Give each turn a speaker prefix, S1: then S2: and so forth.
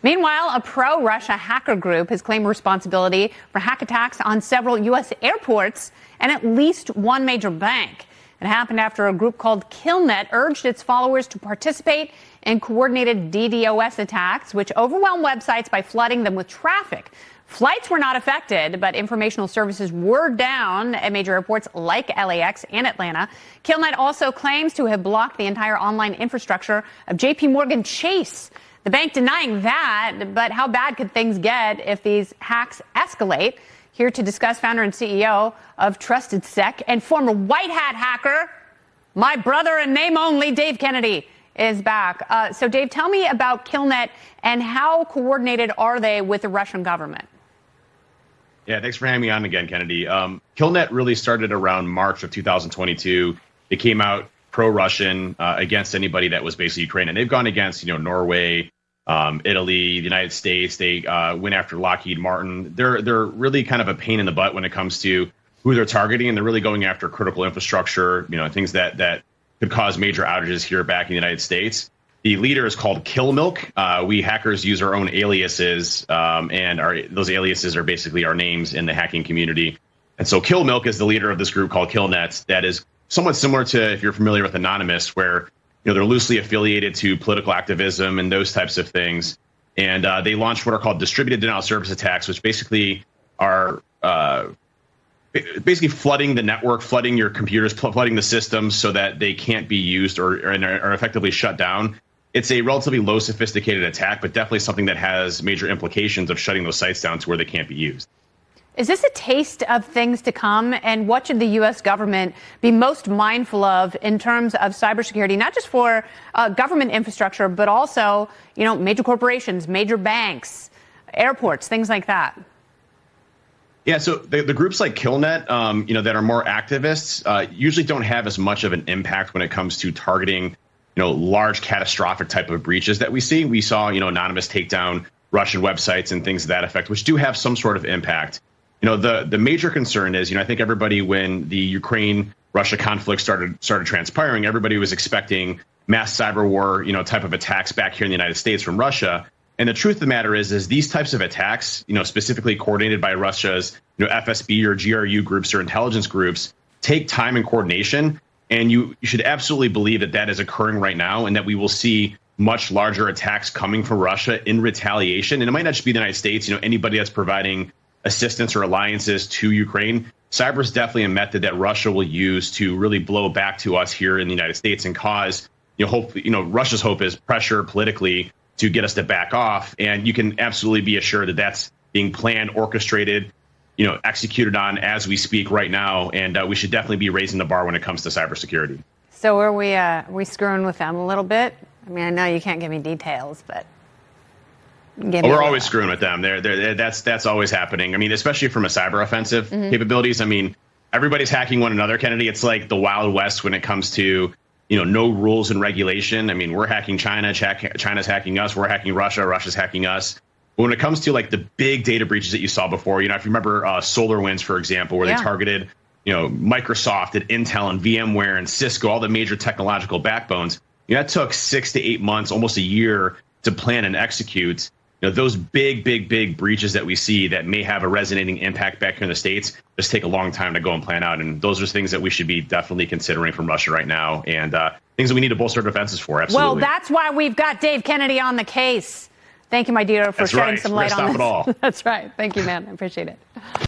S1: Meanwhile, a pro-Russia hacker group has claimed responsibility for hack attacks on several U.S. airports and at least one major bank. It happened after a group called KillNet urged its followers to participate in coordinated DDoS attacks, which overwhelmed websites by flooding them with traffic. Flights were not affected, but informational services were down at major airports like LAX and Atlanta. KillNet also claims to have blocked the entire online infrastructure of JP Chase. The bank denying that, but how bad could things get if these hacks escalate? Here to discuss, founder and CEO of TrustedSec and former White Hat hacker, my brother and name only, Dave Kennedy, is back. So, Dave, tell me about KillNet and how coordinated are they with the Russian government?
S2: Yeah, thanks for having me on again, Kennedy. KillNet really started around March of 2022. It came out pro-Russian against anybody that was basically Ukrainian. They've gone against, Norway, Italy, the United States. They went after Lockheed Martin. They're really kind of a pain in the butt when it comes to who they're targeting, and they're really going after critical infrastructure, things that could cause major outages here back in the United States. The leader is called Kill Milk. We hackers use our own aliases, and those aliases are basically our names in the hacking community. And so Kill Milk is the leader of this group called KillNet that is somewhat similar to, if you're familiar with Anonymous, where they're loosely affiliated to political activism and those types of things. And they launched what are called distributed denial of service attacks, which basically are flooding the network, flooding your computers, flooding the systems so that they can't be used or are effectively shut down. It's a relatively low sophisticated attack, but definitely something that has major implications of shutting those sites down to where they can't be used.
S1: Is this a taste of things to come? And what should the U.S. government be most mindful of in terms of cybersecurity, not just for government infrastructure, but also, major corporations, major banks, airports, things like that?
S2: Yeah, so the groups like KillNet, that are more activists, usually don't have as much of an impact when it comes to targeting, large catastrophic type of breaches that we see. We saw, Anonymous take down Russian websites and things to that effect, which do have some sort of impact. The major concern is, I think everybody, when the Ukraine-Russia conflict started transpiring, everybody was expecting mass cyber war, type of attacks back here in the United States from Russia. And the truth of the matter is these types of attacks, specifically coordinated by Russia's, FSB or GRU groups or intelligence groups, take time and coordination. And you should absolutely believe that is occurring right now, and that we will see much larger attacks coming from Russia in retaliation. And it might not just be the United States, anybody that's providing assistance or alliances to Ukraine. Cyber is definitely a method that Russia will use to really blow back to us here in the United States and cause, Russia's hope is pressure politically to get us to back off. And you can absolutely be assured that that's being planned, orchestrated, executed on as we speak right now. And we should definitely be raising the bar when it comes to cybersecurity.
S1: So are we screwing with them a little bit? I mean, I know you can't give me details, but
S2: we're always screwing with them. That's always happening. I mean, especially from a cyber offensive capabilities. I mean, everybody's hacking one another, Kennedy. It's like the Wild West when it comes to, no rules and regulation. I mean, we're hacking China, China's hacking us, we're hacking Russia, Russia's hacking us. But when it comes to like the big data breaches that you saw before, if you remember SolarWinds, for example, where they targeted, Microsoft and Intel and VMware and Cisco, all the major technological backbones, that took 6 to 8 months, almost a year to plan and execute. Those big breaches that we see that may have a resonating impact back here in the States just take a long time to go and plan out. And those are things that we should be definitely considering from Russia right now, and things that we need to bolster defenses for. Absolutely.
S1: Well, that's why we've got Dave Kennedy on the case. Thank you, my dear, for shedding some light on this.
S2: Stop it all.
S1: That's right. Thank you, man. I appreciate it.